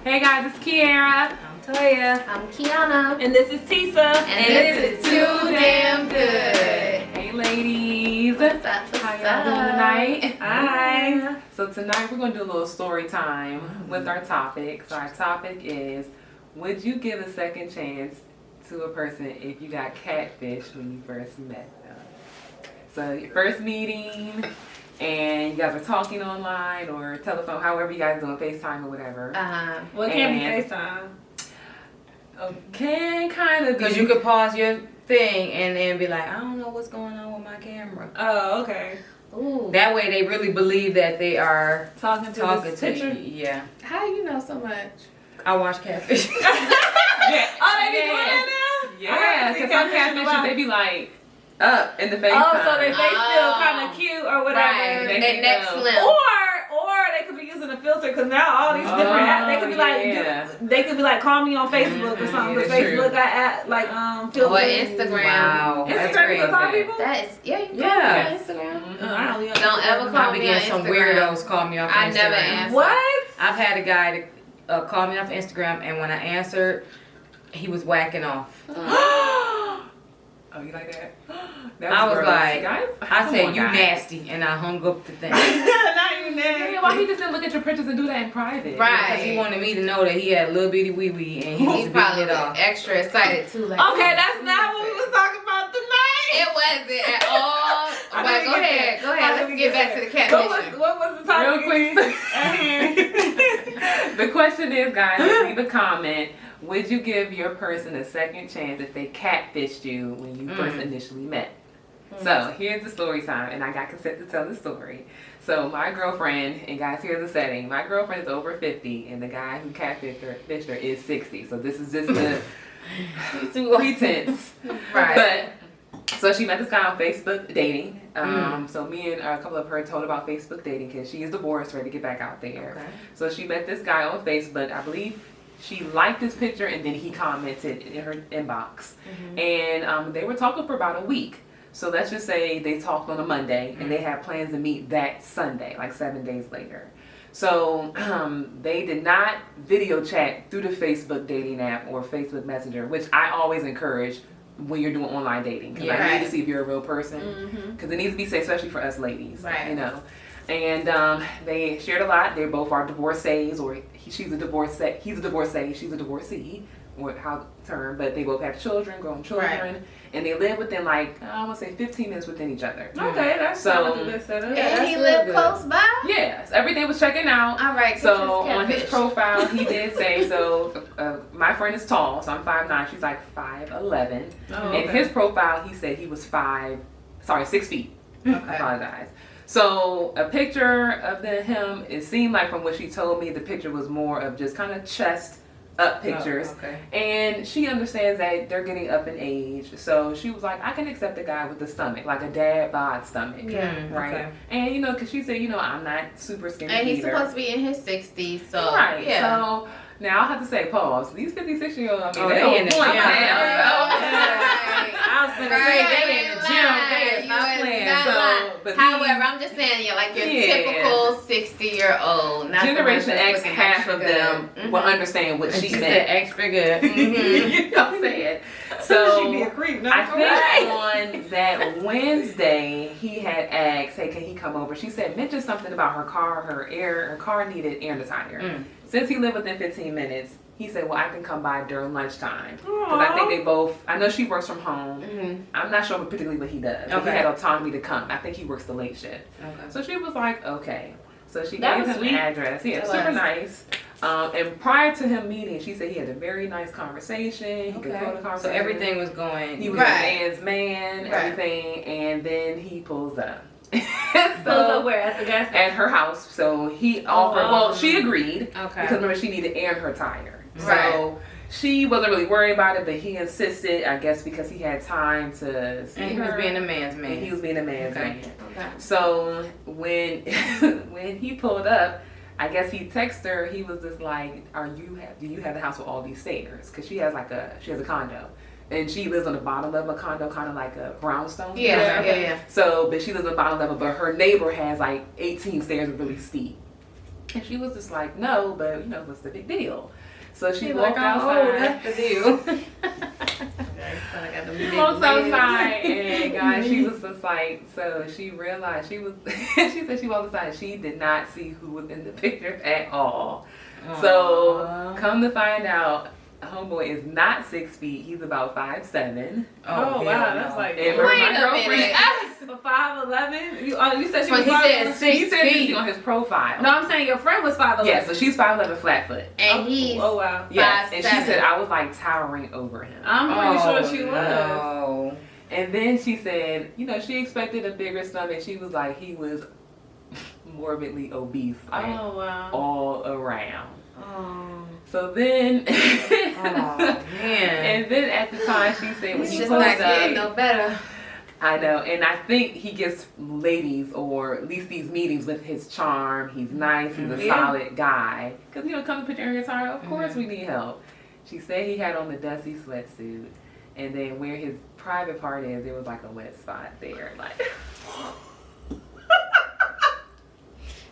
Hey guys, it's Kiara. I'm Toya. I'm Kiana. And this is Tisa. And this is Too Damn Good. Hey ladies. What's up? How y'all doing tonight? Hi. So tonight we're going to do a little story time with our topic. So our topic is, would you give a second chance to a person if you got catfished when you first met them? So your first meeting, and you guys are talking online or telephone, however you guys doing, FaceTime or whatever. Well, it can't be FaceTime. Can kind of Because you could pause your thing and then be like, I don't know what's going on with my camera. Oh, okay. Ooh. That way they really believe that they are talking to this picture. you. Yeah. How do you know so much? I watch Catfish. Yeah. Oh, they be doing that now? Yeah, because some catfishes, they be like up in the FaceTime. Oh, so their face still kind of cute or whatever. Right. They neck slim. Or they could be using a filter because now all these different apps, they could be like, they could be like, call me on Facebook or something. Because Facebook got filters. Or Instagram. Wow. That's Instagram, you can call crazy. people? That is, yeah, you can Yeah. call me on Instagram. Don't ever I call be me on getting some Instagram. weirdos call me off I Instagram. never answer. What? I've had a guy to call me off Instagram, and when I answered, he was whacking off. Oh, you like that? I was gross. like, guys, I said, you nasty, and I hung up the thing. Not even that. Yeah, why he just didn't look at your pictures and do that in private? Right. Because he wanted me to know that he had a little bitty wee wee, and he was He's beating probably it off. extra excited too. Like, Okay, that's not what we was talking about tonight. It wasn't at all. But go ahead. Let's get back to the catfish. What was the topic? Real quick. The question is, guys, leave a comment. Would you give your person a second chance if they catfished you when you first initially met? So here's the story time, and I got consent to tell the story. So my girlfriend, and guys, here's the setting. My girlfriend is over 50, and the guy who catfished her is 60. So this is just the pretense. Right. But so she met this guy on Facebook dating. So me and a couple of her told about Facebook dating because she is divorced, ready to get back out there. Okay. So she met this guy on Facebook. I believe she liked his picture, and then he commented in her inbox. And they were talking for about a week. So let's just say they talked on a Monday, and they had plans to meet that Sunday, like 7 days later. So they did not video chat through the Facebook dating app or Facebook Messenger, which I always encourage when you're doing online dating, because I need to see if you're a real person, because it needs to be safe, especially for us ladies, you know. And they shared a lot. They both are divorcees, or she's a divorcee, he's a divorcee, she's a divorcee, or how term, but they both have children, grown children, and they live within, like, I want to say 15 minutes within each other. Okay, that's so a good setup. And he lived close by? Yes, everything was checking out. All right. So on his profile, he did say, so my friend is tall, so I'm 5'9", she's like 5'11". In his profile, he said he was 6 feet. I apologize. So a picture of him, it seemed like from what she told me, the picture was more of just kind of chest up pictures. And she understands that they're getting up in age. So she was like, I can accept a guy with a stomach, like a dad bod stomach. Right. And you know, because she said, you know, I'm not super skinny and he's either. supposed to be in his 60s, so Right. yeah. So now I have to say, pause. These 56-year-olds, I mean, they in the gym. I was gonna say they in the gym. They is not playing. However, I'm just saying, like your typical 60-year-old. Generation X, half of them will understand what she meant. Extra good. You know what I'm saying? So She'd be a creep. No, I think on that Wednesday, he had asked, hey, can he come over? She said, mention something about her car, her car needed air in the tire. Since he lived within 15 minutes, he said, well, I can come by during lunchtime. Because I think they both, I know she works from home. I'm not sure particularly what he does. But he had autonomy to come. I think he works the late shift. So she was like, okay. So she gave him an address. Yeah, super nice. And prior to him meeting, she said he had a very nice conversation. He could go to conversation. So everything was going. He was a man's man, everything. And then he pulls up. So where? At the gas station? at her house. So he offered, well, she agreed. Because remember, she needed air in her tire. So she wasn't really worried about it, but he insisted, I guess, because he had time to see and he her. was being a man's man. And he was being a man's man. So when when he pulled up, I guess he texted her. He was just like, do you have the house with all these stairs? Because she has a condo. And she lives on the bottom level of a condo, kind of like a brownstone. Yeah. So, but she lives on the bottom level, but her neighbor has like 18 stairs, really steep. And she was just like, no, but you know, what's the big deal? So she She's walked like, outside. that's the deal. She walks outside and guys, she was just like, so she realized she was, she said she walked outside, she did not see who was in the picture at all. So come to find out, homeboy is not 6 feet, he's about 5'7". Oh, wow, that's like. And Wait my a girlfriend, minute. For 5'11"? You said she But was he 5'11"? said 6 he said feet. this on his profile. No, I'm saying your friend was 5'11". Yeah, so she's 5'11" flat foot. And he's Oh, wow. Yes, and she 5'7". said I was like towering over him. I'm pretty sure she was. No. And then she said, you know, she expected a bigger stomach. She was like, he was morbidly obese, like Oh, wow. all around. Oh. So then, Oh, man. and then at the time she said when It's he just posted not getting no better. I know, and I think he gets ladies, or at least these meetings, with his charm. He's nice. He's a Yeah. solid guy. Because, you know, come to put your guitar, of course we need help. She said he had on the dusty sweatsuit, and then where his private part is, there was like a wet spot there. Like,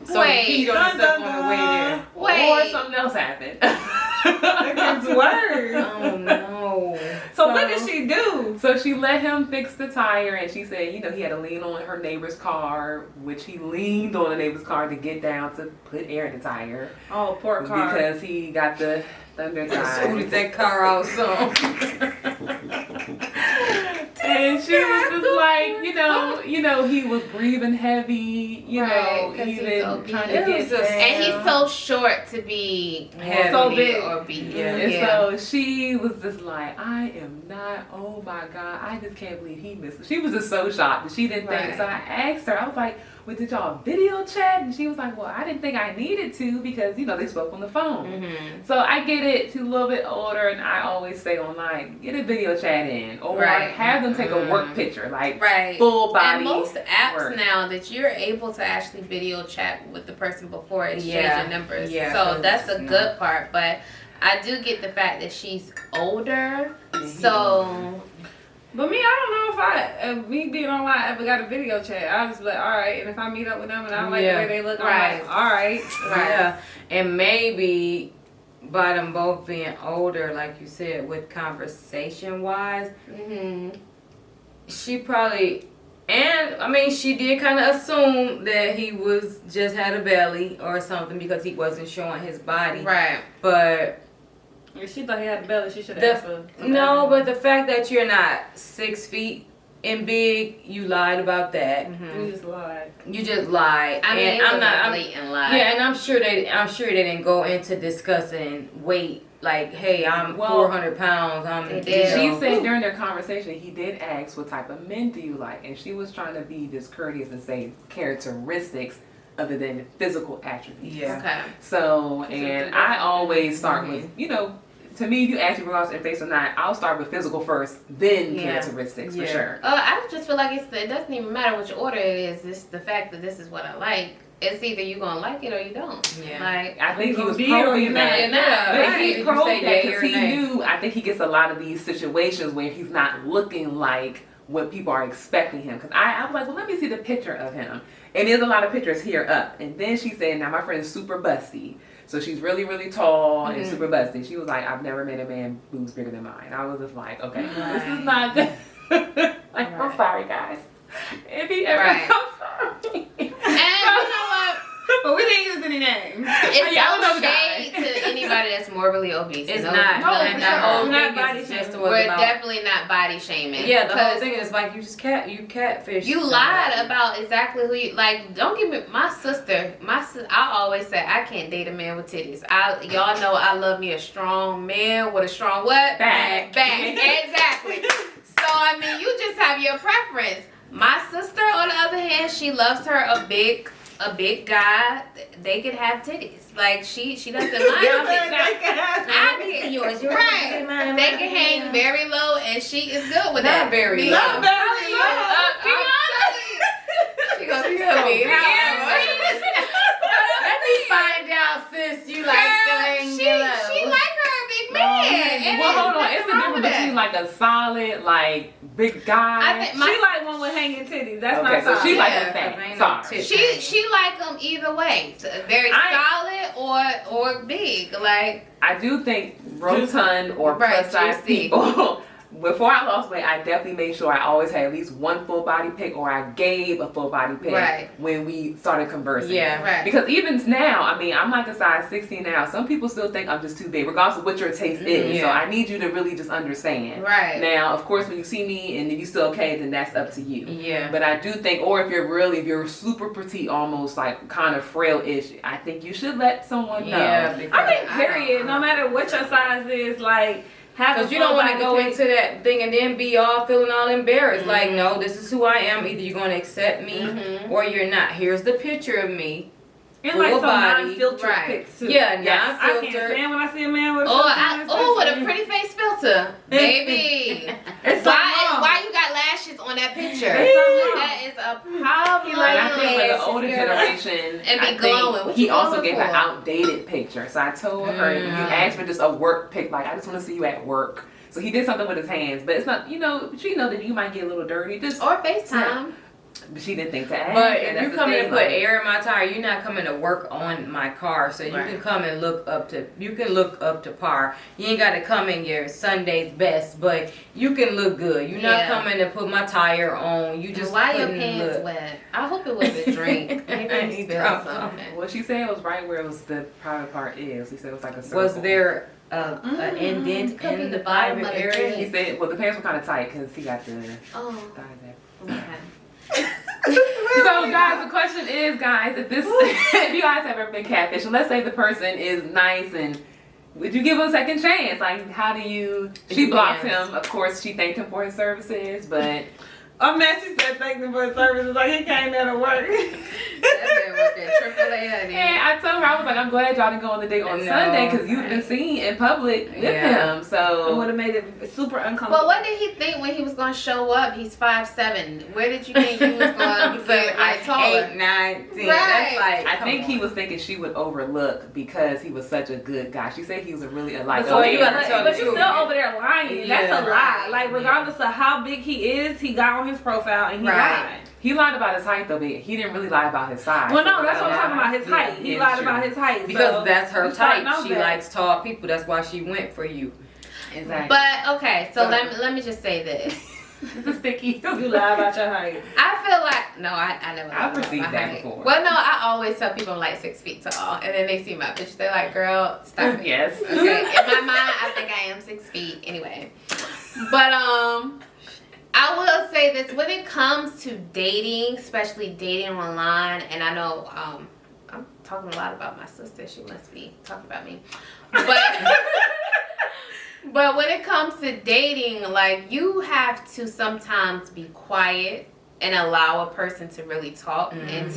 So Wait. he peed on himself on the way there. or Wait. something else happened. It gets worse. Oh no. So what did she do? So she let him fix the tire, and she said, you know, he had to lean on her neighbor's car, which he leaned on the neighbor's car to get down to put air in the tire. Oh, poor car. Because he got the thunder Scooted tire. that car out some. And she was just like, you know, he was breathing heavy, you Right, know, 'cause he's even obese. trying It to was get just- down. And he's so short to be Heavy. so So big big. or obese. Yeah. And Yeah. so she was just like, I am not, oh my God, I just can't believe he missed it. She was just so shocked that she didn't think. Right. So I asked her, I was like, well, did y'all video chat? And she was like, well, I didn't think I needed to because, you know, they spoke on the phone. Mm-hmm. So I get it, she's a little bit older, and I always say online, get a video chat in, or Right. have them take a work Mhm. picture, like Right. full body. And most apps work. now that you're able to actually video chat with the person before exchanging Yeah. numbers. Yeah, So 'cause, that's a you know. good part. But I do get the fact that she's older. Yeah, he So But me, I don't know if me being online, I ever got a video chat. I was like, all right. And if I meet up with them and I like Yeah. the way they look, I'm Right. like, all right. Right. Yeah. And maybe by them both being older, like you said, with conversation wise, she probably, and I mean, she did kind of assume that he was just had a belly or something because he wasn't showing his body. right. But If she thought he had a belly, she should The- have asked for no, but the fact that you're not 6 feet and big, you lied about that. You just lied. You just lied. I mean, and it was I'm not. a I'm, blatant lie. yeah, and I'm sure they didn't go into discussing weight. Like, hey, I'm Well, 400 pounds. I'm. they you did. She know. said during their conversation, he did ask what type of men do you like, and she was trying to be discourteous and say characteristics other than physical attributes. Yeah. Okay. So, and I always start with, you know, to me, if you ask me regardless of face or not, I'll start with physical first, then Yeah. characteristics for Yeah. sure. I just feel like it doesn't even matter which order it is. It's the fact that this is what I like. It's either you gonna like it or you don't. Yeah. Like, I think he was Be it or probing you're that. you're not. But Right. he Did you probed say that yay because or he nay? knew, I think he gets a lot of these situations where he's not looking like what people are expecting him. Because I was like, well, let me see the picture of him. And there's a lot of pictures here up. And then she said, now my friend is super busty. So she's really, really tall and super busty. She was like, I've never met a man boobs bigger than mine. I was just like, okay, this is not good. Like, I'm sorry, guys. If he ever, Right. I'm sorry. and you know what? But we didn't use any names. It's Yeah, I no know the guy. shade to anybody that's morbidly obese. It's No, not. no, and for the sure. whole We're not thing body is just shaming. was We're about. definitely not body shaming. Yeah, the whole Because thing is like you just catfish. you lied about exactly who you like. Don't give me my sister. I always say I can't date a man with titties. Y'all know I love me a strong man with a strong what? Back. Exactly. So I mean, you just have your preference. My sister, on the other hand, she loves her a big guy. They could have titties. Like she doesn't mind. I can yours. Right. They can hang very low, and she is good with that. Not very Me, low. I'm telling you. She gonna be good me. Let me find out, sis. You like Girl, the she she like her a big man. And Well, hold on. It's the Nothing wrong difference with between that. like a solid, like big guy. I think She like one with hanging titties. That's Okay, not so solid. she like Yeah, a 'cause fat. ain't no Sorry. tits. She like them either way. So very solid or big. Like I do think rotund or Right, plus size juicy. people. Before I lost weight, I definitely made sure I always had at least one full body pic, or I gave a full body pic Right. when we started conversing. Yeah. right. Because even now, I mean, I'm like a size 16 now. Some people still think I'm just too big, regardless of what your taste is. So Yeah. I need you to really just understand. Right. Now, of course, when you see me and if you still okay, then that's up to you. Yeah. But I do think, or if you're super petite, almost like kind of frail-ish, I think you should let someone know. Yeah. I Because think period. No matter what your size is, like have a you don't want to full go body into that thing and then be all feeling all embarrassed. Mm-hmm. Like, no, this is who I am. Either you're going to accept me Mhm. or you're not. Here's the picture of me. and like full some body. non-filtered Right. pics too. Yeah, Yes. I can't non-filtered. stand when I see a man with a With a pretty face filter, baby. It's something wrong. Why you got lashes on that picture? It's something wrong. That is a problem. And I think for the Lashes, older girl. generation, And be I think glowing. What he you also glowing gave an for? outdated picture. So I told her, you asked for just a work pic, like I just want to see you at work. So he did something with his hands, but it's not, she know that you might get a little dirty. Just, Or FaceTime. but she didn't think to ask. But and if that's you the come in thing, to put like, air in my tire, you're not coming to work on my car. So you Right. can come and look up to par. You ain't got to come in your Sunday's best, but you can look good. You're not Yeah. coming to put my tire on. You just Why your putting pants look. wet? I hope it was a drink. Maybe you He spilled dropped something. Well, she said it was right where it was the private part is. He said it was like a circle. Was there an indent Could be in the the bottom private of the area? drink. He said, well, the pants were kind of tight because he got the Oh, thigh there. okay. So, guys, the question is, guys, if you guys have ever been catfished, let's say the person is nice and would you give him a second chance? Like, how do you? She blocked him. Of course, she thanked him for his services, but A man, she said thank him for his services. Like he came there to work. That man worked at AAA, honey. and I told her, I was like, I'm glad y'all didn't go on the date on No, Sunday because you've been right. seen in public with Yeah. him. It So would have made it super uncomfortable. But what did he think when he was going to show up? He's 5'7". Where did you think he was going to get like taller? 8, 9, 10. Right. That's like, I come think he on. was thinking she would overlook because he was such a good guy. She said he was a really like. So you gotta but, tell but the you truth. still over there lying. That's Yeah. a lie. Like regardless of how big he is, he got on his profile and he Right. lied. He lied about his height though, but he didn't really lie about his size. Well, no, So that's what I'm yeah. talking about. His height. He Yeah, lied true. about his height Because so that's her you start type. know She that. likes tall people. That's why she went for you. Exactly. But, okay, so let me just say this. It's a sticky. You lie about your height. I feel like, no, I never I lied about perceived my that height. before. Well, no, I always tell people I'm like 6 feet tall. And then they see my picture. They're like, girl, stop it. Yes. Okay, in my mind, I think I am 6 feet anyway. But I will say this: when it comes to dating, especially dating online, and I know I'm talking a lot about my sister. She must be talking about me, but but when it comes to dating, like you have to sometimes be quiet and allow a person to really talk and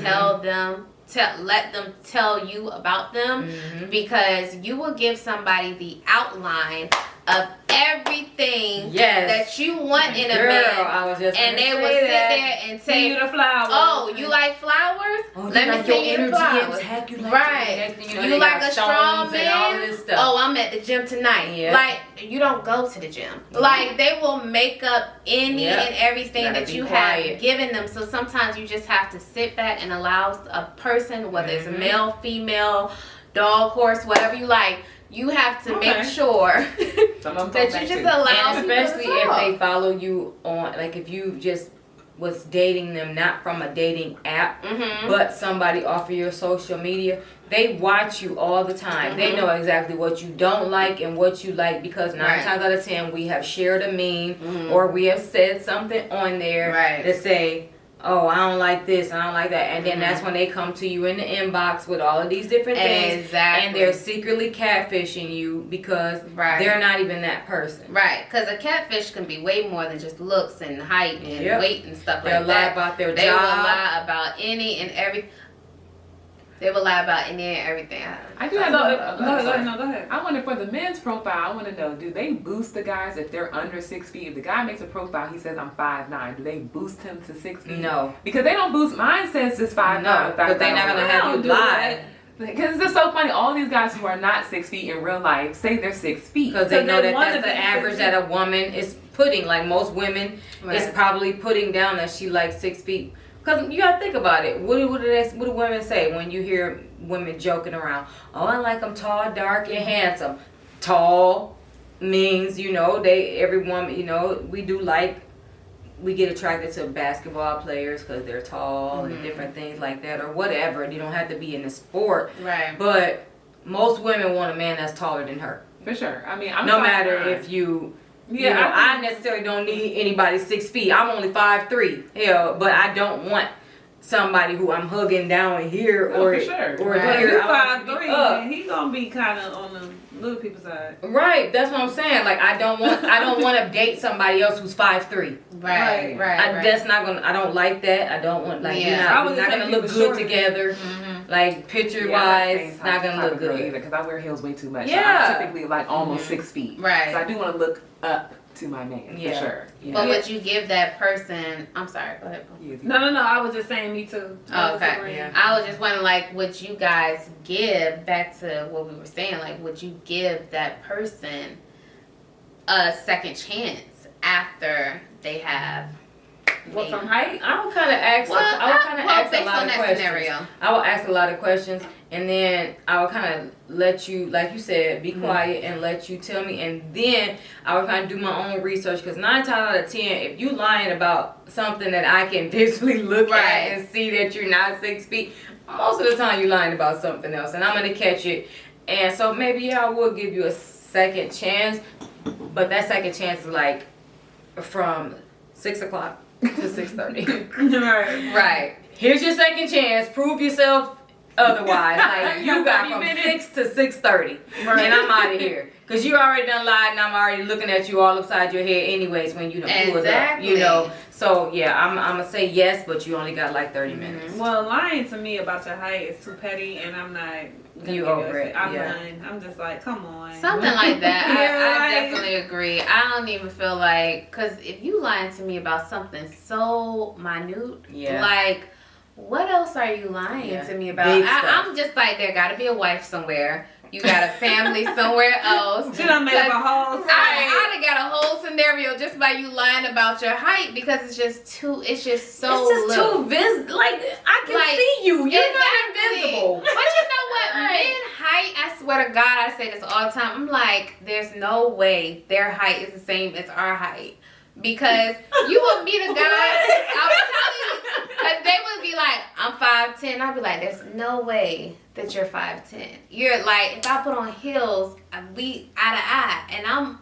let them tell you about them, because you will give somebody the outline of everything Yes. that you want in a Girl, man, I was just and gonna they say will sit that. there and Send you say, the flowers. "Oh, you like flowers? Oh, Let me like send your you the energy flowers." intact. You like Right. the next thing you know, You they like got a strong stones and all man? of this stuff. Oh, I'm at the gym tonight. Yeah. Like, you don't go to the gym. Like, they will make up any Yeah. and everything Gotta that be you quiet. have given them. So sometimes you just have to sit back and allow a person, whether it's male, female, dog, horse, whatever you like, you have to make sure Some of them that talk you back just too. allow And people to especially if talk. they follow you on, like if you just was dating them not from a dating app, but somebody off of your social media, they watch you all the time. They know exactly what you don't like and what you like, because 9 Right. times out of 10 we have shared a meme or we have said something on there Right. that say, oh, I don't like this, I don't like that. And then that's when they come to you in the inbox with all of these different things. Exactly. And they're secretly catfishing you because Right. they're not even that person. Right, because a catfish can be way more than just looks and height and Yep. weight and stuff They'll like lie that. about their They job. will lie about any and every. They will lie about any and everything. I do have Go a ahead. No, go ahead. I wonder for the men's profile, I want to know, do they boost the guys if they're under 6 feet? If the guy makes a profile, he says I'm 5'9", do they boost him to 6 feet? No. Because they don't boost, mine says it's 5'9". No, but they're not gonna I have don't you do lie. that. Because it's just so funny. All these guys who are not 6 feet in real life say they're 6 feet. Because they know that want that's to the be average 6 that a woman is putting. Like most women, Right. is probably putting down that she likes 6 feet. Because you gotta think about it. What do women say when you hear women joking around? Oh, I like them tall, dark, and handsome. Tall means, every woman, we get attracted to basketball players because they're tall and different things like that, or whatever. You don't have to be in the sport. Right. But most women want a man that's taller than her. For sure. I mean, I'm No matter if you I necessarily don't need anybody 6 feet. I'm only 5'3". Hell, but I don't want somebody who I'm hugging down here or for sure. or Right. here. He's I want to be 5'3", up. and he gonna be kind of on the little people's side. Right, that's what I'm saying. Like I don't want to date somebody else who's 5'3". Right. That's not gonna. I don't like that. I don't want Yeah. we're not gonna look good together. Like picture wise, it's not gonna look good either because I wear heels way too much. Yeah. So I'm typically like almost 6 feet. Right. So I do want to look up to my man for sure. But would you give that person? I'm sorry. Go ahead. No. I was just saying, me too. Oh, okay. Yeah. I was just wondering, like, would you guys give, back to what we were saying, like, would you give that person a second chance after they have? What, from height? I would kind of ask. Well, I would kind of ask a based lot on of that questions. scenario. I will ask a lot of questions, and then I will kind of let you, like you said, be quiet and let you tell me, and then I will kind of do my own research. Because 9 times out of 10, if you lying about something that I can visually look Right. at and see that you're not 6 feet, most of the time you're lying about something else, and I'm gonna catch it. And so maybe I will give you a second chance, but that second chance is like from 6 o'clock to 6:30. Right. Right. Here's your second chance. Prove yourself otherwise. Like you got from 6 to 6:30, and I'm out of here. Cause you already done lied, and I'm already looking at you all upside your head, anyways. When you done pulled up, So yeah, I'm gonna say yes, but you only got like 30 minutes. Well, lying to me about your height is too petty, and I'm not. You over it? I'm Yeah. done. I'm just like, come on. Something like that. I like- definitely agree. I don't even feel like, because if you lying to me about something so minute, Yeah. like, what else are you lying Yeah. to me about? Big stuff. I'm just like, there got to be a wife somewhere. You got a family somewhere else. She done made up a whole I done got a whole scenario just by you lying about your height because it's just so It's just too little. like I can Like, see you. You're not Exactly. invisible. But you know what? Right. Men height, I swear to God, I say this all the time. I'm like, there's no way their height is the same as our height. Because you would meet a guy, I was telling you, because they would be like, I'm 5'10". I'd be like, there's no way that you're 5'10". You're like, if I put on heels, we eye to eye, and I'm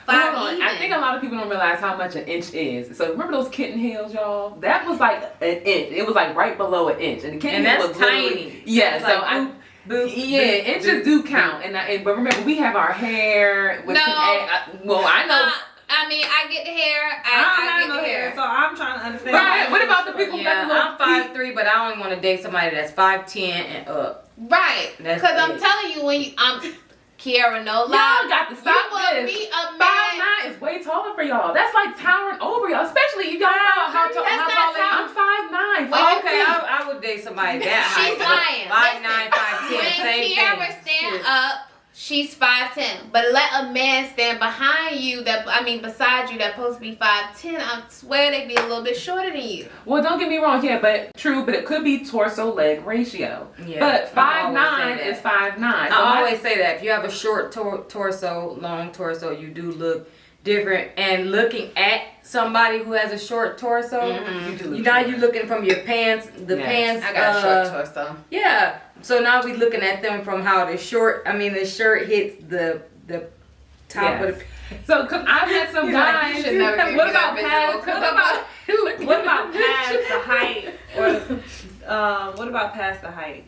5 Hold on. I think a lot of people don't realize how much an inch is. So remember those kitten heels, y'all? That was like an inch. It was like right below an inch, and the kitten And heel that's was literally- tiny. Yeah, It's so like I. Boop, Yeah, boop, inches boop, do count, but remember we have our hair. With No. I know. I mean, I get the hair. I don't I have get no the hair, hair. so I'm trying to understand. Right. What about the people who Yeah, got the little I'm feet? 5'3", but I only want to date somebody that's 5'10" and up. Right. That's Because I'm it. telling you, when Kiara, no lie. Y'all got to stop you will this. meet a man. 5'9" is way taller for y'all. That's like towering over y'all, especially you y'all know how tall. That's How not tall I'm 5'9". Well, Okay, I would date somebody that She's height. lying. 5'9", 5'10", When same Kiara thing. stand Shit. up, she's 5'10". But let a man stand behind you beside you that's supposed to be 5'10". I swear they be a little bit shorter than you. Well, don't get me wrong, yeah, but it could be torso leg ratio. Yeah, But I always 5'9" say is that. 5'9". So I always say that if you have a short torso, long torso, you do look different. And looking at somebody who has a short torso, you do look now shorter. you looking from your pants, the Yes. pants. I got a short torso. Yeah. So now we looking at them from how the shirt hits the top of the. So, cause I've had some You're like, guys. You should never give What me that about visual. What about past the height? Or what about past the height?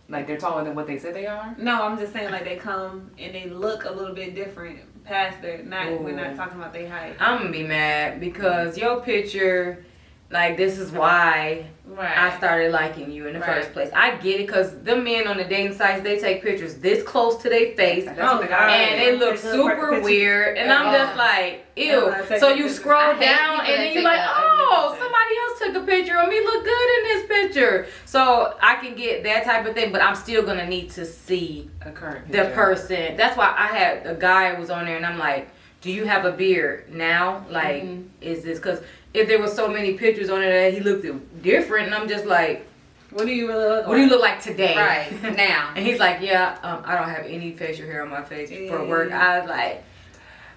Like they're taller than what they said they are. No, I'm just saying like they come and they look a little bit different past their. We're not talking about their height. I'm gonna be mad because your picture like this is why Right. I started liking you in the first place. I get it, because the men on the dating sites, they take pictures this close to their face. God. And they look super weird. And I'm just like, ew. So you scroll down and then you're like, oh, somebody else took a picture of me. Look good in this picture. So I can get that type of thing, but I'm still going to need to see A current the person. That's why I had a guy was on there and I'm like, do you have a beard now? Like, is this, because if there was so many pictures on it that he looked different, and I'm just like, what do you really look like? what do you look like today? Right now. And he's like, yeah, I don't have any facial hair on my face for work. I was like,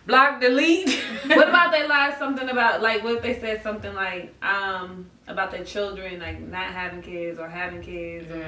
block, delete. What about they lied something about, like, what if they said something like, about their children, like, not having kids or having kids or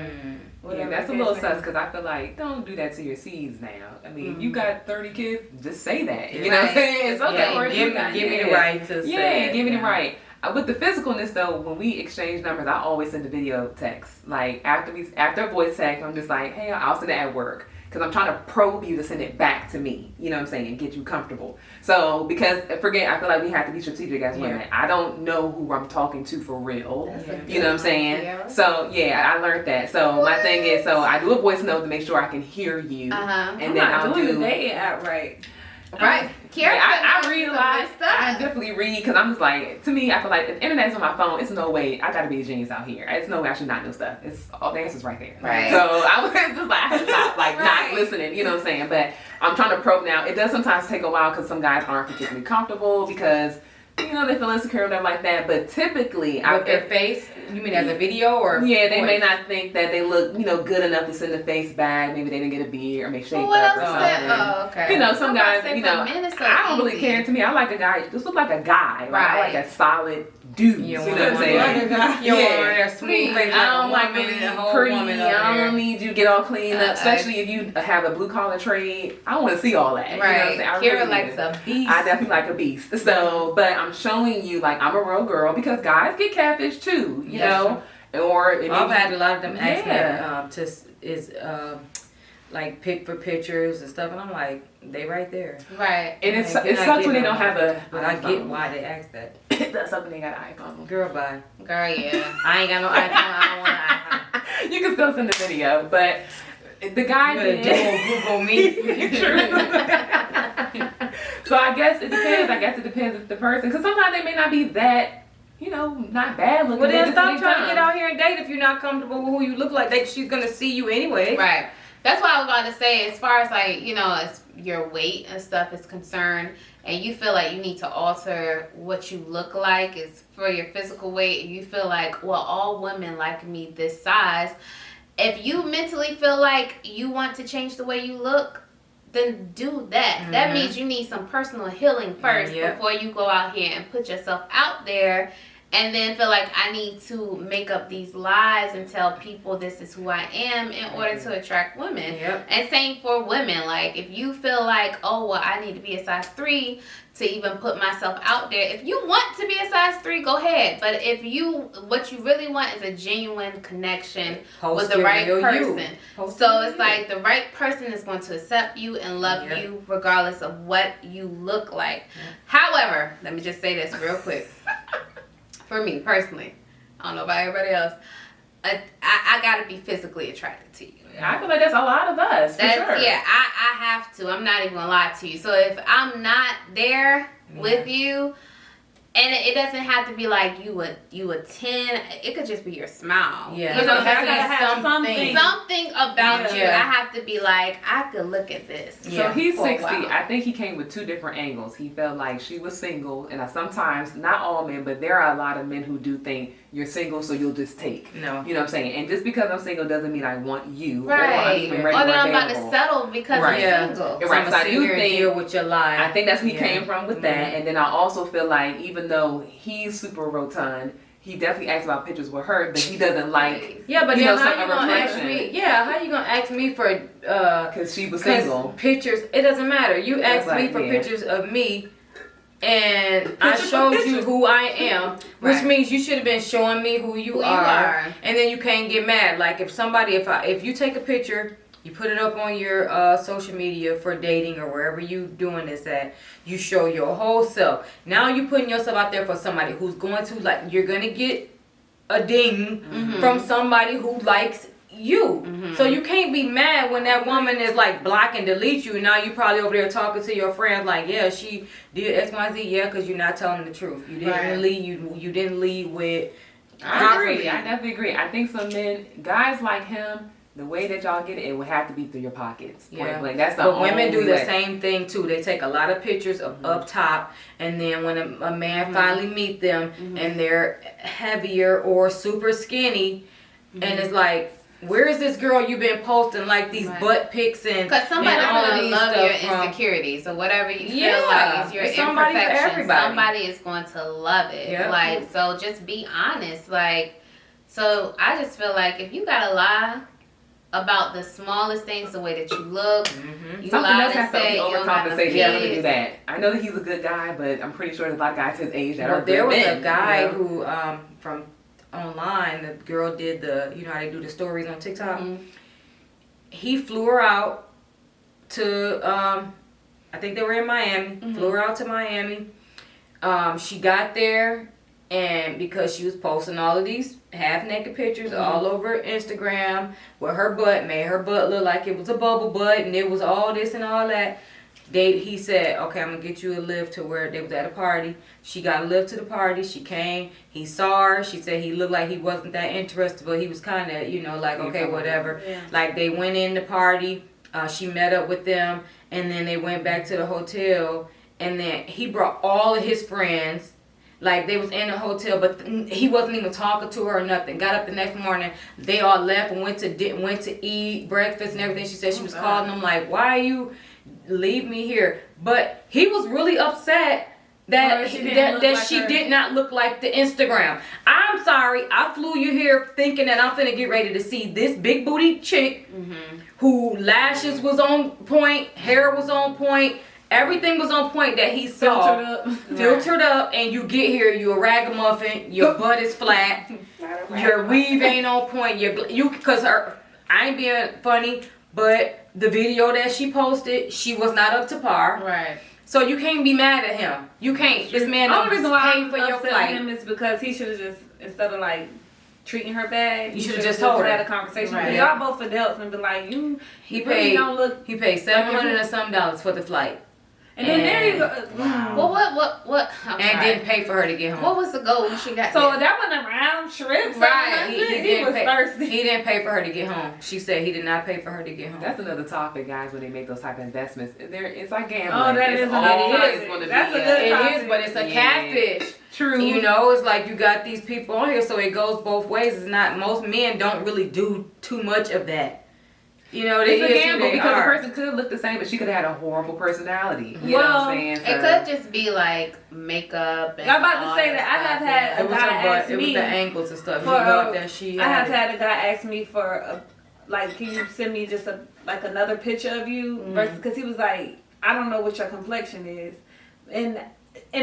whatever. Yeah, that's a little sus, because I feel like, don't do that to your seeds now. I mean, you got 30 kids, just say that. You know what I'm saying? It's okay. Yeah, give me the right to say Yeah, it. give me the right. With the physicalness though, when we exchange numbers, I always send a video text. Like after a voice text, I'm just like, hey, I'll send it at work. Because I'm trying to probe you to send it back to me. You know what I'm saying? And get you comfortable. So, because, I feel like we have to be strategic as women. I don't know who I'm talking to for real. You know what I'm saying? Yeah. So, yeah, I learned that. So, my thing is, I do a voice note to make sure I can hear you. Uh-huh. And then I'll doing do... the dating app right. Right. Yeah, I read a lot. Stuff. I definitely read because I'm just like, to me, I feel like if the internet's on my phone, it's no way I gotta be a genius out here. It's no way I should not know stuff. It's all the answers right there. Right. So I was just like, I had to stop, like not listening. You know what I'm saying? But I'm trying to probe now. It does sometimes take a while because some guys aren't particularly comfortable because they feel insecure or whatever like that. But typically, with their face, you mean as a video or? Yeah, they may not think that they look, good enough to send the face back. Maybe they didn't get a beard or make shape What up else or is something. that? Oh, okay. Some guys, I don't really care. To me, I like a guy. Just look like a guy. Like, I like a solid dude. You You know know what I'm saying? You don't want a smooth face. I don't like really pretty. I don't need you to get all cleaned up, especially if you have a blue collar trade. I don't want to see all that. Right. You know what I'm saying? Kira really likes a beast. I definitely like a beast. So, but I'm showing you like I'm a real girl because guys get catfish too. You know. Or I've had a lot of them ask me like pick for pictures and stuff, and I'm like, they right there. Right. And it sucks when they don't have a. But I get why they ask that. That's something they got an iPhone. Girl, bye. Girl, yeah. I ain't got no iPhone. I don't want an iPhone. You can still send the video, but the guy did. Google me. So I guess it depends if the person, because sometimes they may not be that. Not bad looking. Well, then stop trying to get out here and date if you're not comfortable with who you look like. She's gonna see you anyway. Right. That's what I was about to say. As far as like, as your weight and stuff is concerned, and you feel like you need to alter what you look like is for your physical weight, and you feel like, well, all women like me this size. If you mentally feel like you want to change the way you look, then do that. Mm-hmm. That means you need some personal healing first before you go out here and put yourself out there and then feel like I need to make up these lies and tell people this is who I am in order to attract women. Yep. And same for women. Like if you feel like, oh, well, I need to be a size 3 to even put myself out there. If you want to be a size 3, go ahead. But what you really want is a genuine connection with the right person. So it's like the right person is going to accept you and love you regardless of what you look like. However, let me just say this real quick. For me personally, I don't know about everybody else, I gotta be physically attracted to you. I feel like that's a lot of us, for sure. Yeah, I have to. I'm not even gonna lie to you. So if I'm not there with you, and it doesn't have to be like you a 10. It could just be your smile. Yeah. You know, I gotta have something about you. I have to be like, I could look at this. So he's 60. I think he came with 2 different angles. He felt like she was single, and sometimes, not all men, but there are a lot of men who do think you're single, so you'll just take. No. You know what I'm saying? And just because I'm single doesn't mean I want you. Right. Or I'm even ready or or then I'm about available. to settle because I'm single. Right. So I do deal with your life. I think that's where he came from with that. And then I also feel like even though he's super rotund, he definitely asks about pictures with her, but he doesn't like. Yeah, but then how you gonna reflection. ask me? Yeah, how you gonna ask me for? Because she was single. Pictures. It doesn't matter. You asked me for pictures of me, and I showed you who I am, which means you should have been showing me who you are. And then you can't get mad. Like if you take a picture You put it up on your social media for dating or wherever you doing this at. You show your whole self. Now you putting yourself out there for somebody who's going to like. You're gonna get a ding from somebody who likes you. So you can't be mad when that woman is like block and delete you. Now you probably over there talking to your friends like, yeah, she did X, Y, Z. Yeah, because you're not telling the truth. You didn't lead. You didn't lead with. I agree. I definitely agree. I think some men, guys like him, the way that y'all get it, it would have to be through your pockets. Yeah, like that's the but only women do the way. same thing too. They take a lot of pictures of up top, and then when a man finally meet them and they're heavier or super skinny, and it's like, where is this girl you been posting like these butt pics and because somebody all gonna these love stuff your from? insecurities or whatever you feel Yeah, like is your it's somebody for imperfection. everybody. Somebody is going to love it. Yep. Like, so just be honest. Like, so I just feel like if you gotta lie about the smallest things, the way that you look, you Something lie else and has to be say you don't have no overcompensation. You have to do kids. that. I know that he's a good guy, but I'm pretty sure there's a lot of guys his age that Well, are there good was men, a guy you know? who from online. The girl did the, you know how they do the stories on TikTok. He flew her out to I think they were in Miami. Flew her out to Miami. She got there, and because she was posting all of these half naked pictures all over Instagram with her butt, made her butt look like it was a bubble butt, and it was all this and all that. He said, okay, I'm gonna get you a lift to where they was at a party. She got a lift to the party. She came. He saw her. She said he looked like he wasn't that interested, but he was kind of, you know, like, okay, whatever. Yeah. Like, they went in the party. She met up with them, and then they went back to the hotel, and then he brought all of his friends. Like, they was in the hotel, but he wasn't even talking to her or nothing. Got up the next morning. They all left and went to eat breakfast and everything. She said she was calling them like, why are you leave me here? But he was really upset that she did not look like the Instagram. I'm sorry, I flew you here thinking that I'm finna get ready to see this big booty chick who lashes was on point, hair was on point, everything was on point that he saw. Filtered up, and you get here, you a ragamuffin, your butt is flat, your weave ain't on point, I ain't being funny, but the video that she posted, she was not up to par. Right. So you can't be mad at him. You can't. This man The only reason why paid I'm for your upset with flight. him is because he should have just, instead of like treating her bad, You should've just told her. had a conversation. Right. Y'all both adults and be like, He really paid. don't look. He paid $700 and some dollars for the flight, And then there you go. Well, what? I'm and sorry. didn't pay for her to get home. What was the goal when she got So there? that wasn't a round trip. Right. He was thirsty. He didn't pay for her to get home. She said he did not pay for her to get home. That's another topic, guys, when they make those type of investments. It's like gambling. Oh, that it's is always it. gonna That's be a good It topic. is, but it's a Yeah. catfish. True. You know, it's like you got these people on here, so it goes both ways. It's not, most men don't really do too much of that. You know, they It's a is who gamble they because are. the person could look the same, but she could have had a horrible personality. You know Well, what I'm saying? It could just be like makeup. And I'm about to all say that I have stuff. had It was her guy butt. asked It was me the ankles and stuff. He for, thought that she I have had it. had a guy ask me for like, can you send me just another picture of you? Versus, because he was like, I don't know what your complexion is, and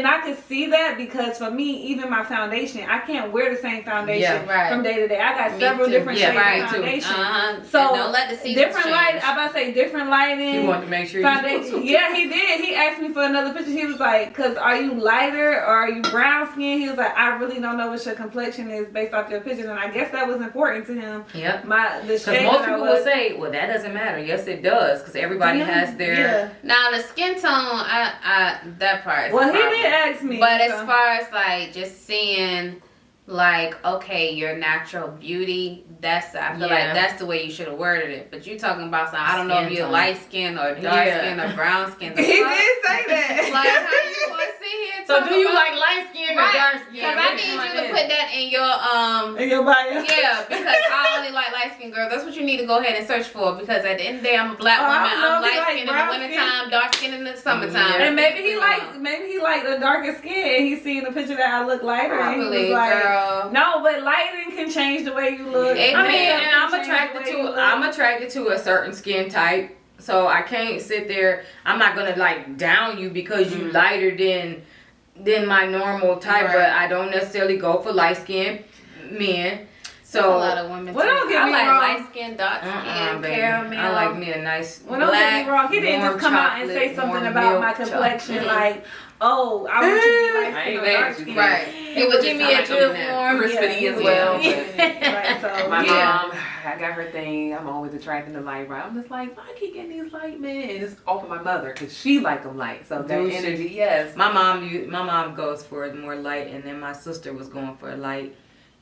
I could see that because for me, even my foundation, I can't wear the same foundation Yeah, right. from day to day. I got Me several too. different Yeah, shades right, of too. foundation. So So don't let the seasons different change. light. I'm about to say different lighting. He wanted to make sure you Foundation. Yeah, he did. He asked me for another picture. He was like, "Cause are you lighter or are you brown skin?" He was like, "I really don't know what your complexion is based off your pictures," and I guess that was important to him. Yep. The Because shade most that I people was. would say, well, that doesn't matter. Yes, it does. Because everybody has their... Yeah. Now the skin tone, I that part. Is Well, a he problem. did ask me. But as so. far as like just seeing, like, okay, your natural beauty, I feel Yeah. like that's the way you should have worded it. But you talking about something, I don't know if Skin you're tone. light skin or dark Yeah. skin or brown skin. He did say that. Like, how you gonna sit here and So talk do you about- like light skin or dark Right, skin? because I need you to put that in your In your bio. yeah, because I only like light skinned girls. That's what you need to go ahead and search for. Because at the end of the day, I'm a black Oh, I woman. don't know I'm if he light like skinned in the brown wintertime, dark skinned in the summertime. Yeah. And maybe he liked the darker skin. And he seen the picture that I look lighter. And he Probably, was like, girl. no, but lighting can change the way you look. It I mean, can. and I'm attracted to a certain skin type. So I can't sit there. I'm not gonna like down you because you lighter than my normal type. Right. But I don't necessarily go for light skinned men. That's a lot of women. Well, too. don't get I me like wrong. light skin, dark skin, baby. caramel. I like me a nice Well, don't get me black, wrong. He didn't warm just come out and say chocolate, something warm about my milk complexion chocolate. like, oh, I want you to be light I skin ain't or mad dark at you, skin. Right. It would Give just me be a like good that. warm. crispity as yeah. well. Right, so, My yeah. mom, I got her thing. I'm always attracted to light, right? I'm just like, why I keep getting these light men? And it's off of my mother because she like them light. So that Do she? energy, yes. My mom goes for it more light, and then my sister was going for a light.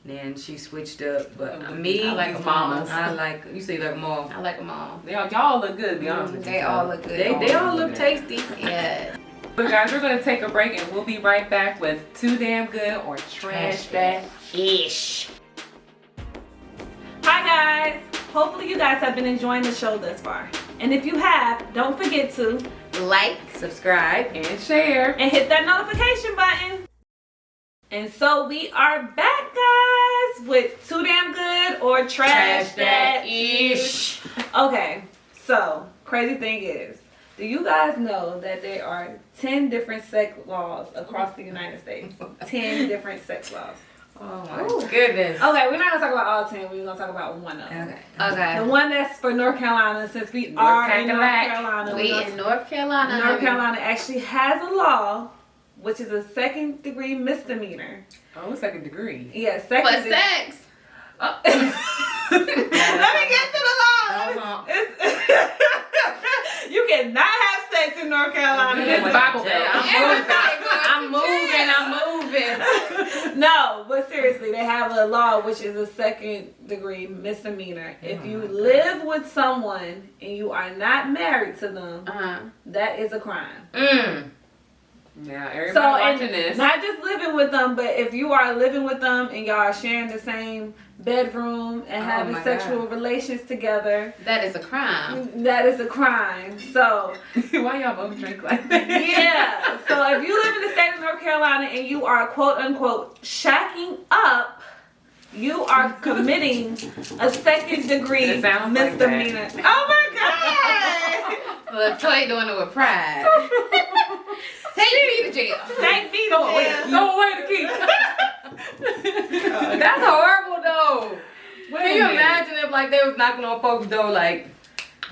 Then she switched up, but me, I like These them all. mamas. I like you say like them all. I like them all. Y'all look good, to be honest with you. They all look good. They all look tasty. Yeah. So guys, we're gonna take a break and we'll be right back with Too Damn Good or Trash That Ish. Hi guys. Hopefully you guys have been enjoying the show thus far. And if you have, don't forget to Like. Subscribe. and share. and hit that notification button. And so we are back, guys, with Too Damn Good or Trash That Ish. Okay, so crazy thing is, do you guys know that there are 10 different sex laws across the United States? 10 different sex laws. Oh my goodness. Okay, we're not gonna talk about all 10. We're gonna talk about one of them. Okay. The one that's for North Carolina, since we North are in North Carolina. Carolina. We in North Carolina. North Carolina actually has a law, which is a second-degree misdemeanor. Oh, second degree. Yeah, For second. sex. Let me get to the law. Uh-huh. It's- you cannot have sex in North Carolina. It's Bible Belt. I'm moving. No, but seriously, they have a law which is a second-degree misdemeanor. If you live with someone and you are not married to them, that is a crime. Yeah, everybody So, watching and this. not just living with them, but if you are living with them and y'all are sharing the same bedroom and having my sexual relations together, That is a crime. that is a crime. So, Why y'all both drink like that? yeah. So if you live in the state of North Carolina and you are quote unquote shacking up, you are committing a second degree It sounds like that. misdemeanor. Oh my God! Well, Toy doing it with pride. Take me to jail. Take me to Throw away, jail. throw away the key. That's horrible though. Wait Can a you minute. imagine if like they was knocking on folks' door like,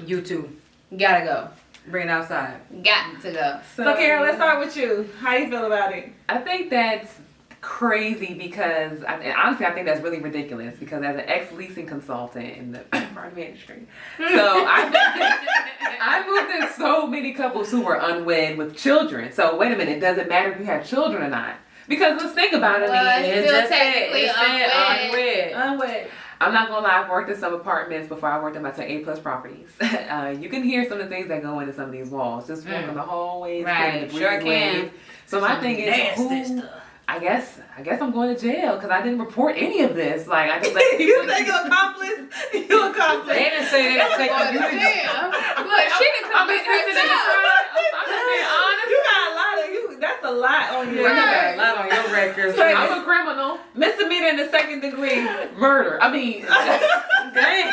you two, Gotta go. bring it outside. Got to go. So Kara, let's start with you. How you feel about it? I think that's crazy because, and honestly, I think that's really ridiculous because as an ex-leasing consultant in the apartment industry, so I moved in so many couples who were unwed with children. So wait a minute, it doesn't matter if you have children or not. Because let's think about it. Well, I mean, it's still technically unwed. Unwed. I'm not gonna lie, I've worked in some apartments before I worked in my A+ properties. You can hear some of the things that go into some of these walls. Just walking the hallways, Right, the sure breezeways. can. So my thing is, who, I guess I'm going to jail because I didn't report any of this. Like I just let people. You think you accomplice? You accomplice. They didn't say that. Going to jail. Look, she done I'm committed just being herself. I'm just being honest. You got a lot of you. That's a lot on your You got a lot on your record. Right. I'm a criminal. misdemeanor in the second degree. Murder. I mean, Dang.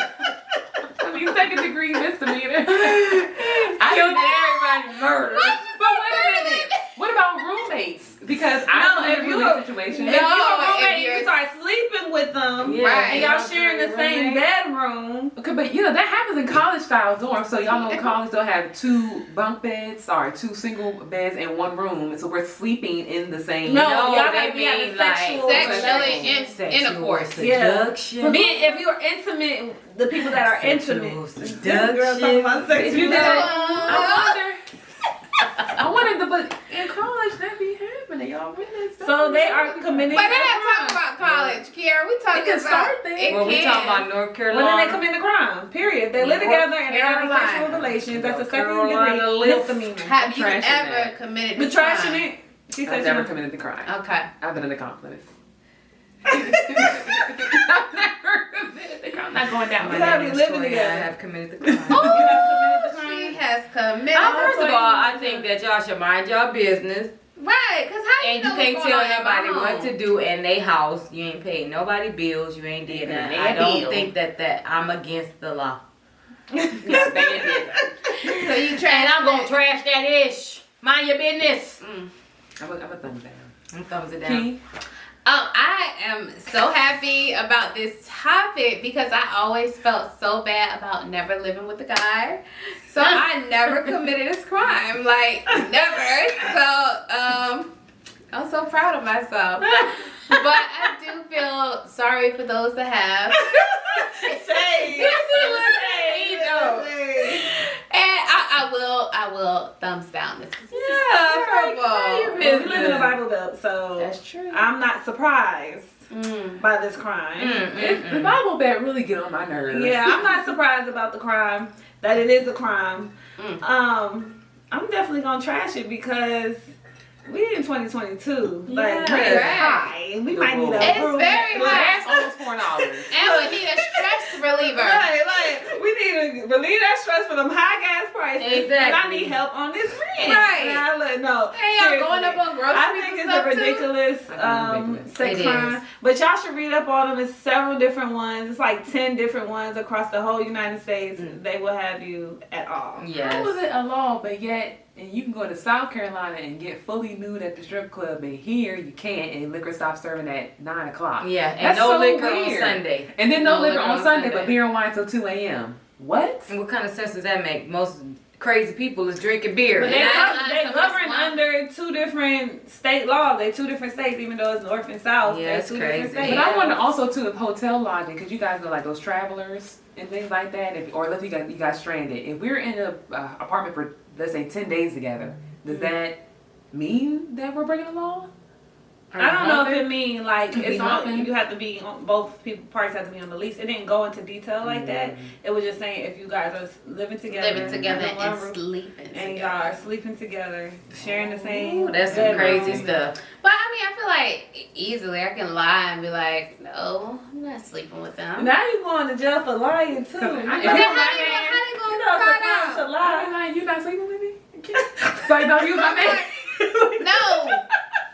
second degree misdemeanor. Killed everybody. Murder. But wait a minute. What about roommates? Because I if don't you roommate a- situation. If No, you're a if roommate and you're- you start sleeping with them, Yeah. and y'all sharing the same bedroom, Okay, but you know that happens in college style dorms. So y'all know college they'll have 2 bunk beds, 2 single beds in one room, and so we're sleeping in the same. No, No, y'all they gotta be having mean, like, sexual Sexually intercourse. Yeah. Seduction. For me, if you're intimate, the people that are intimate. This girl talking about If sexual. you did that, I wonder, but in college that be happening, y'all. So they are committing. But they're not talking about college, Kiara. We talking It can about start there. it Well, we can. talking about North Well, Carolina. then they commit a crime. Period. They live North together and they're having Carolina. sexual relations. That's a North second Carolina degree lives. misdemeanor. Have you Trashing ever that. committed The this trashing crime? it. She said I've she never was- committed the crime. Okay. I've been an accomplice. I've never committed the crime. I'm not going down You my gotta name. be living I together. have committed the crime. You have committed the She crime. has committed. First of all, I think that y'all should mind your business. Right, because how you And know you can't what's going tell on at nobody home? what to do in their house. You ain't paid nobody bills. You ain't did nothing. Ain't I don't bill. think that I'm against the law. Yeah, bandit. So you trash And I'm gonna that. trash that ish. Mind your business. I'm a thumbs down. I'm thumbs it down. Key. I am so happy about this topic because I always felt so bad about never living with a guy. So I never committed this crime. Like, never. So, I'm so proud of myself. But I do feel sorry for those that have. And I will thumbs down this. We live in a Bible Belt, so That's true. I'm not surprised by this crime. The Bible Belt really get on my nerves. Yeah, I'm not surprised about the crime, that it is a crime. I'm definitely gonna trash it because we in 2022. Like, Yeah, rent is right. high. We might need a It's room. very high. That's almost $4. And we need a stress reliever. Right, like we need to relieve that stress for them high gas prices. Exactly. And I need help on this rent. Right. And I let no. Hey, y'all going up on groceries I think and it's a stuff ridiculous I think it's ridiculous. sex It crime. is. But y'all should read up on them. It's several different ones. It's like 10 different ones across the whole United States. They will have you at all. How Yes. was it a law, but yet and you can go to South Carolina and get fully nude at the strip club, and here you can't, and liquor stops serving at 9 o'clock. Yeah, and That's no so liquor weird. on Sunday. And then no, No liquor liquor on on Sunday, Sunday. but beer and wine till 2 a.m. What? And what kind of sense does that make? Most crazy people is drinking beer. But they Yeah, govern under 2 different state laws. They 2 different states, even though it's North and South. Yeah, They're it's 2 crazy. different states. But I wonder also too if hotel lodging, because you guys know like those travelers and things like that, or if you got stranded. If we're in a apartment for let's say 10 days together, does that mean that we're breaking the law? I don't know if it means like Could be it's on. humping. You have to be on both parties have to be on the lease. It didn't go into detail like that. It was just saying if you guys are living together, Living together under one and roof, sleeping and together. y'all are sleeping together, sharing the same. Ooh, that's some bedroom. crazy stuff. But I mean, I feel like easily I can lie and be like, no, I'm not sleeping with them. Now you going to jail for lying too. I- You If know, you Then don't how they gonna you know it's a find crime to out? lie. I'm like, you not sleeping with me? So no, you my man. No,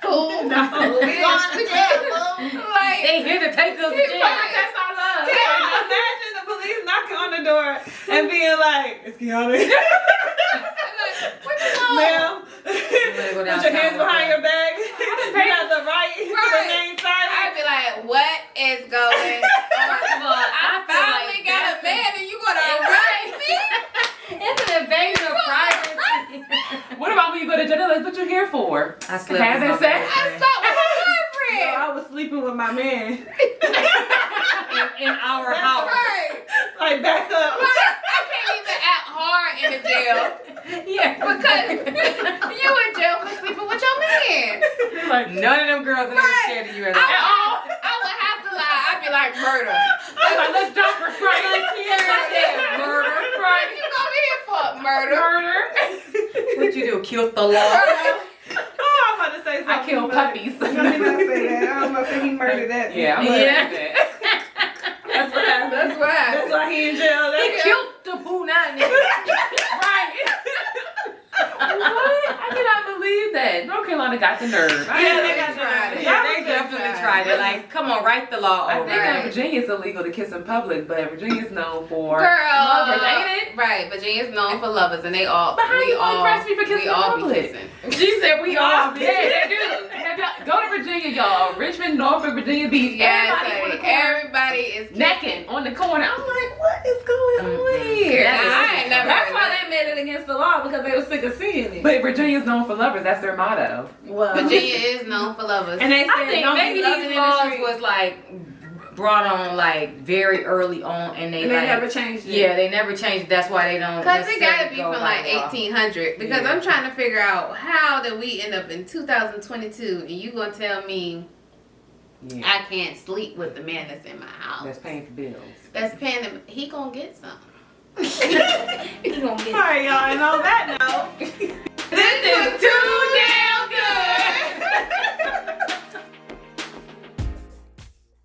fool. No. We going to jail, fool. Like, They here to take us to jail. That's our love. Imagine the police knocking on the door and being like, "It's Kiana, what you want? ma'am. go Put your downtown hands with behind them. your back. You got the right to remain silent." I'd be like, what is going on? I finally like got a that's man and you gonna arrest me? It's an invasion of privacy. What about when you go to jail? Like, what you here for? I slept Having with my sex? I slept with my No, boyfriend. I was sleeping with my man. in our That's house. Right. Like back up. I can't even act hard in the jail Yeah, because you in jail for sleeping with your man. Like, none of them girls are Right. scared of you at I all. would have to lie. I'd be like murder. I'm like, let's jump for straight. Murder. Right. You over here for murder. Murder. What you do? Kill the law? Oh, I'm about to say something. I kill but- puppies. Let me not say that. I'm about to say he murdered that. Yeah, I'm Yeah. yeah. That's what happened. That's why. That's why he in jail. He That's killed the boo nine nigga. Right. What? I cannot believe that. North Carolina got the nerve. Yeah, they got tried the it. Yeah, they definitely tried it. Like, come on, write the law I over. think Right. Virginia it's illegal to kiss in public, but Virginia's known for Girl, lovers, ain't it? Right, Virginia's known for lovers, and they all, But how we you gonna all, press me for kissing we in all be public? kissing. She said we all Yeah, they do. Have y'all- Go to Virginia, y'all. Richmond, Norfolk, Virginia Beach. Yes, Everybody on the honey, corner. everybody is kissing. Necking on the corner. I'm like, what is going on here? Nah, I ain't never That's heard why that. they made it against the law because they were sick of seeing it. But Virginia's known for lovers. That's their motto. Well, Virginia is known for lovers. and they said I think don't maybe be loving these in the laws street. was like brought on like very early on, and they And they like never changed it. yeah, they never changed it. That's why they don't. Because it gotta necessarily be go from by like law. 1800. Because Yeah. I'm trying to figure out how did we end up in 2022 and you gonna tell me Yeah. I can't sleep with the man that's in my house. That's paying for bills. That's paying him. He gonna get some. He gonna All get right, y'all. And on that